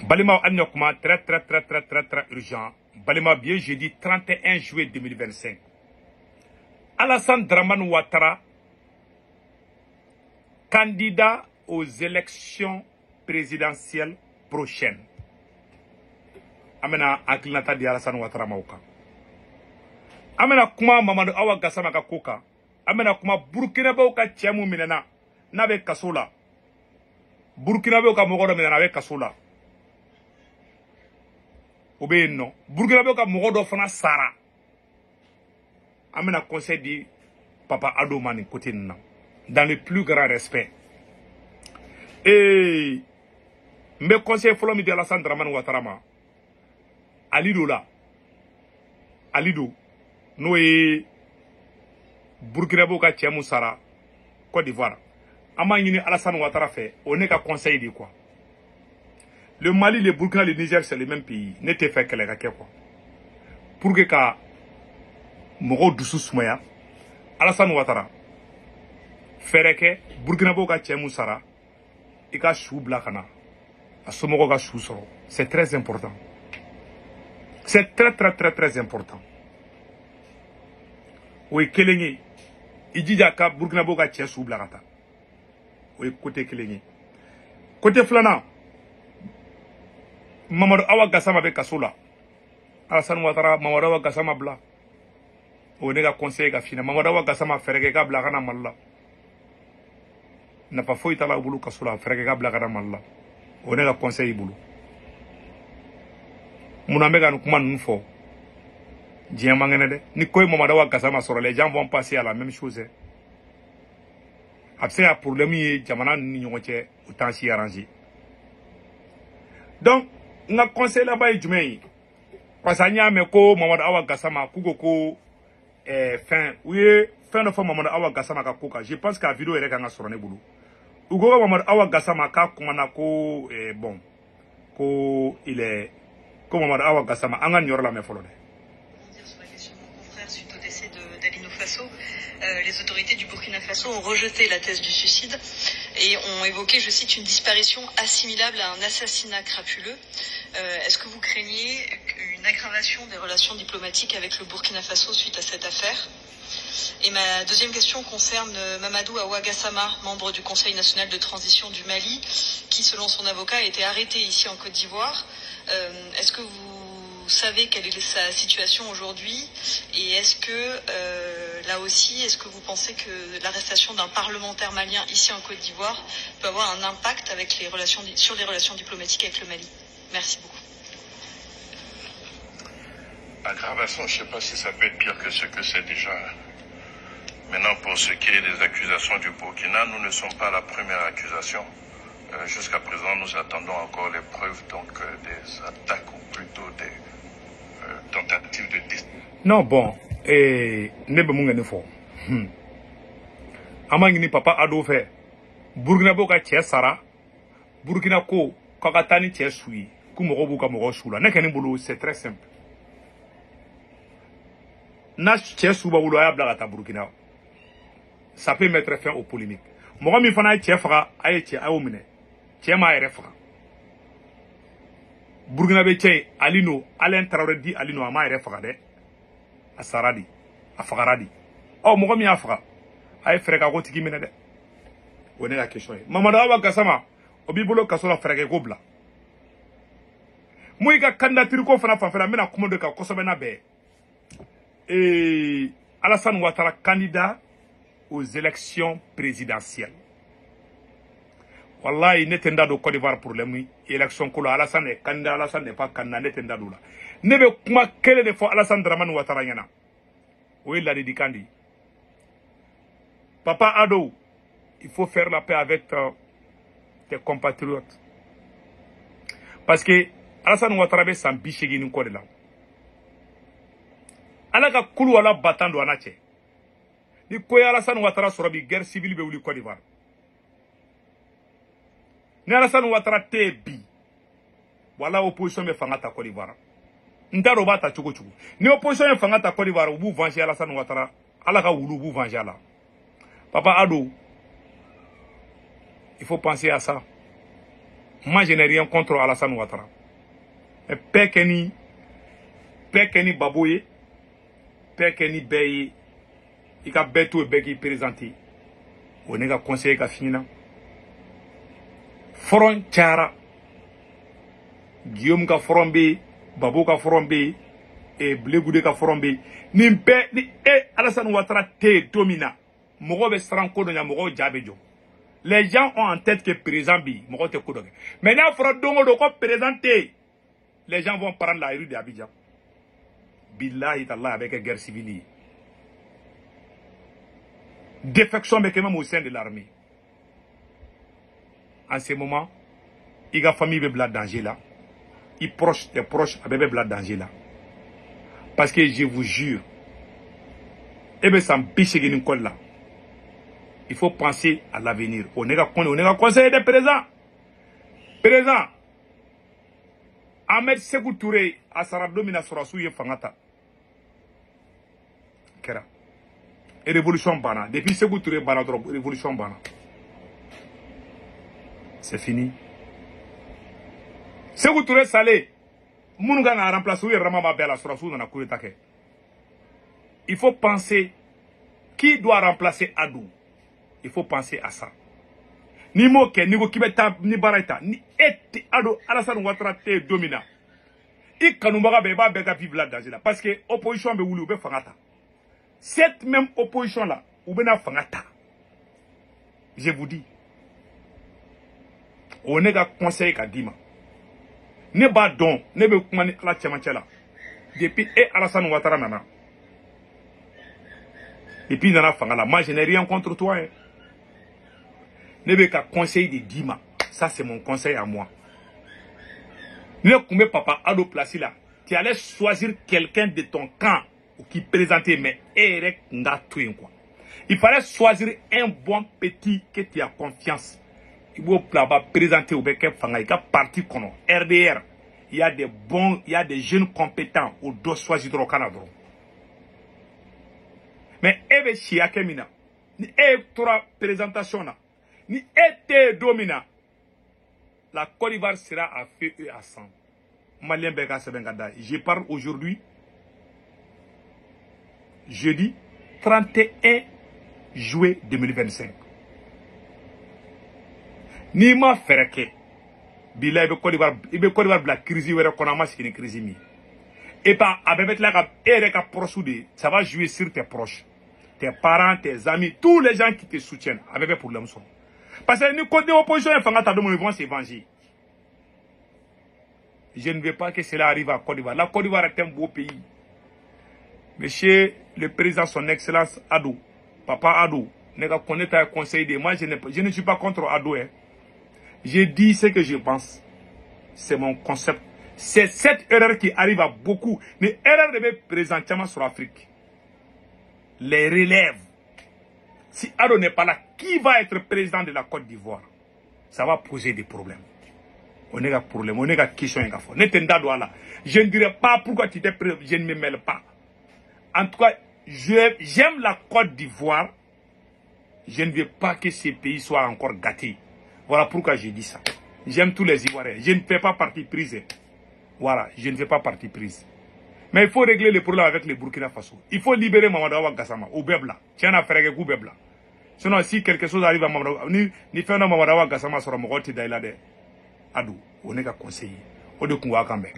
Balima Anyokuma, très urgent. Balima bien jeudi 31 juillet 2025. Alassane Dramane Ouattara, candidat aux élections présidentielles prochaines. Amena Aklinata di Alassane Ouattara Mauka. Amena kuma Mamadou Awa Gassama ka koka. Amena kuma Burkina Faso ka tiamu minena nabe kasola. Burkina Faso ka mogodo minena nabe kasola. Obe non. Burkina Faso ka mogodo fana sara. Amena conseil di Papa Ado Mani côté nan. Dans le plus grand respect. Et mes conseils follow mi de Alassane Dramane Ouattara ma. Alido là. Alido. Nous et Burkina Faso ka tiamu sara. Côte d'Ivoire. Ama yini Alassane Ouattara fait. On est qu'à conseil de quoi. Le Mali, le Burkina, le Niger, c'est le même pays. N'était fait que les raquets quoi. Pour que ka Mogo Doussou Soumaya, Alassane Ouattara, Fereke, Burkina Faso ka tiamu sara. Ika chou blakana. Asomogo ka chou soro. C'est très important. C'est très important. Oui, Kelengi. Idija ka Burkina Faso ka tia chou blakata. Oui, côté Kelengi. Côté Flana. Mamadou Awa Gassama be kasola. Alassane Ouattara, Mamadou Awa Gassama bla. O nega conseil ka fina. Mamadou Awa Gassama fereke ka blakana malla. N'a pas fouillé à la boulot kasola, frère Gabla Garamalla. On est la conseil boulot. Mon ami nous commande nous fort. Diamangene, ni quoi Mamadawa Gassama sur les gens vont passer à la même chose. Après un problème, Jamana n'y ont pas autant s'y arranger. Donc, n'a conseil là-bas est du parce que n'y a mais ko Mamadawa Gassama Kugoko fin oui fin de fois Mamadou Awa Gassama ka koka. Je pense que la vidéo est quand sur le boulot. Ugo Mamadou Awa Gassama ka kumana ko bon ko il est comme Mamadou Awa Gassama anga nyor la me folode. Sur la question de mon confrère suite au décès d'Alino Faso, les autorités du Burkina Faso ont rejeté la thèse du suicide et ont évoqué, je cite, une disparition assimilable à un assassinat crapuleux. Est-ce que vous craignez une aggravation des relations diplomatiques avec le Burkina Faso suite à cette affaire? Et ma deuxième question concerne Mamadou Awa Gassama, membre du Conseil national de transition du Mali, qui, selon son avocat, a été arrêté ici en Côte d'Ivoire. Est-ce que vous savez quelle est sa situation aujourd'hui? Et est-ce que, là aussi, est-ce que vous pensez que l'arrestation d'un parlementaire malien ici en Côte d'Ivoire peut avoir un impact avec sur les relations diplomatiques avec le Mali? Merci beaucoup. Aggravation, je ne sais pas si ça peut être pire que ce que c'est déjà. Maintenant, pour ce qui est des accusations du Burkina, nous ne sommes pas la première accusation. Jusqu'à présent, nous attendons encore les preuves donc, des attaques ou plutôt des tentatives de Non, bon, ne be munga ne fo. Amangini Papa Ado fait. Burkina Faso ka tia sara. Burkina ko kakatani tia sui. Ku mogo bu ka mogo sula. Ne keni bulu, c'est très simple. Na tia suba bulu aya blagata Burkina. Ça peut mettre fin aux polémiques. Mogo mi fana tia fara aye tia ayo mine. Tia ma ere fara. Burkina be tia Alino, Alain Traoré di Alino ama ere fara de. A saradi, a fagaradi. Oh mogo mi afara. Aye freka ko tiki mine de. On est la question. Mamadou Awa Gassama, obibolo kasola freke ko bla. Moi ka candidature ko fana fafela mena commande ka kosobe na be. Et Alassane Ouattara candidat aux élections présidentielles. Wallahi netenda do Côte d'Ivoire pour les élections ko Alassane est candidat, Alassane n'est pas candidat netenda do la. Nebe kuma kele de fo Alassane Dramane Ouattara yana. Oui la dédicandi. Papa Ado, il faut faire la paix avec tes compatriotes. Parce que Alassane Ouattara be san bishegi ni ko de la. Alaka kulu wala batando anache. Ni koya Alassane Ouattara sorobi guerre civile be wuli Côte d'Ivoire. Ni Alassane Ouattara te bi. Wala opposition be fangata Côte d'Ivoire. Ndaro bata chugo chugo. Ni opposition be fangata Côte d'Ivoire ou venger Alassane Ouattara. Alaka wulu ou venger là. Papa Ado, il faut penser à ça. Moi, je n'ai rien contre Alassane Ouattara. Pekeni Babouye, Pekeni Beye, il y a Beto et Beki présenté. On est conseiller qui a fini. Foron Tchara, Guillaume ka foron be, Babou ka foron be, et Blegoudé ka foron be. Nimpe, ni Alassane Ouattara te domina. Mogo be stranko de Mogo Djabejo. Les gens ont en tête que président bi, Mogo te koudou. Maintenant, il faudra donc présenter. Les gens vont prendre la rue d'Abidjan. Billahi ta'Allah avec une guerre civile. Défection mais quand même au sein de l'armée. En ce moment, il y a famille qui est danger là. Il proche, des proches avec danger là. Parce que je vous jure, et bien ça m'empêche de nous là. Il faut penser à l'avenir. On est conseiller des présents. Présent. Ahmed Sékou Touré a Saradomina Sorassou et Fangata. Kera. Et révolution bana. Depuis Sékou Touré bana, révolution bana. C'est fini. Sékou Touré salé. Mounga a remplacé Ramama Bela Sorassou dans la coup d'état. Il faut penser qui doit remplacer Adou. Il faut penser à ça. Ni moke, ni go kibeta, ni baraita, ni eti Ado Alassane Ouattara te domina. I kanumbaga beba bega vivre là danger là. Parce que opposition be wuli ou be fangata. Cette même opposition là, ou be na fangata. Je vous dis. On est conseil ka dima. Ne ba don, ne be kumani ala tchamanchela. Depuis Alassane Ouattara nana. Et puis nana fangala. Moi je n'ai rien contre toi. Hein. Ne be ka conseil de Dima. Ça, c'est mon conseil à moi. Ne kumbe papa Ado Placé là. Tu allais choisir quelqu'un de ton camp qui présentait, mais Eric n'a tout quoi. Il fallait choisir un bon petit que tu as confiance. Il faut présenter au Beke Fanga, il y a parti qu'on RDR. Il y a des bons, il y a des jeunes compétents au dos choisir au Canada. Mais Eve Chiakemina, ni Eve Tora présentation là. Ni été dominant, la Côte d'Ivoire sera à feu et à sang. Malien Beka Sebengada. Je parle aujourd'hui, jeudi 31 juillet 2025. Ni ma fereke, bila ibe Côte d'Ivoire la crise wera konama sikini crise mi. Et pas avec la ereka proche, ça va jouer sur tes proches, tes parents, tes amis, tous les gens qui te soutiennent avec des problèmes. Parce que nous, côté opposition, ils vont se venger. Je ne veux pas que cela arrive à Côte d'Ivoire. La Côte d'Ivoire est un beau pays. Monsieur le président, son excellence Adou, papa Adou, ne connaît pas un conseil de moi, je ne suis pas contre Adou. Hein. Je dis ce que je pense. C'est mon concept. C'est cette erreur qui arrive à beaucoup. Les erreurs de présentement sur l'Afrique. Les relèves. Si Ado n'est pas là, qui va être président de la Côte d'Ivoire? Ça va poser des problèmes. On est un problème, on est une question. Je ne dirais pas pourquoi tu t'es président, je ne me mêle pas. En tout cas, j'aime la Côte d'Ivoire. Je ne veux pas que ces pays soient encore gâtés. Voilà pourquoi j'ai dit ça. J'aime tous les Ivoiriens. Je ne fais pas partie prise. Voilà, je ne fais pas partie prise. Mais il faut régler les problèmes avec les Burkina Faso. Il faut libérer Mamadawa Gassama, au Bebla. Tiens à faire avec Bebla. Sinon, si quelque chose arrive à Mamadawa, ni fait un Mamadawa Gassama sur Mogoti Dailade, Adou, on est qu'à conseiller. On est qu'on va quand même.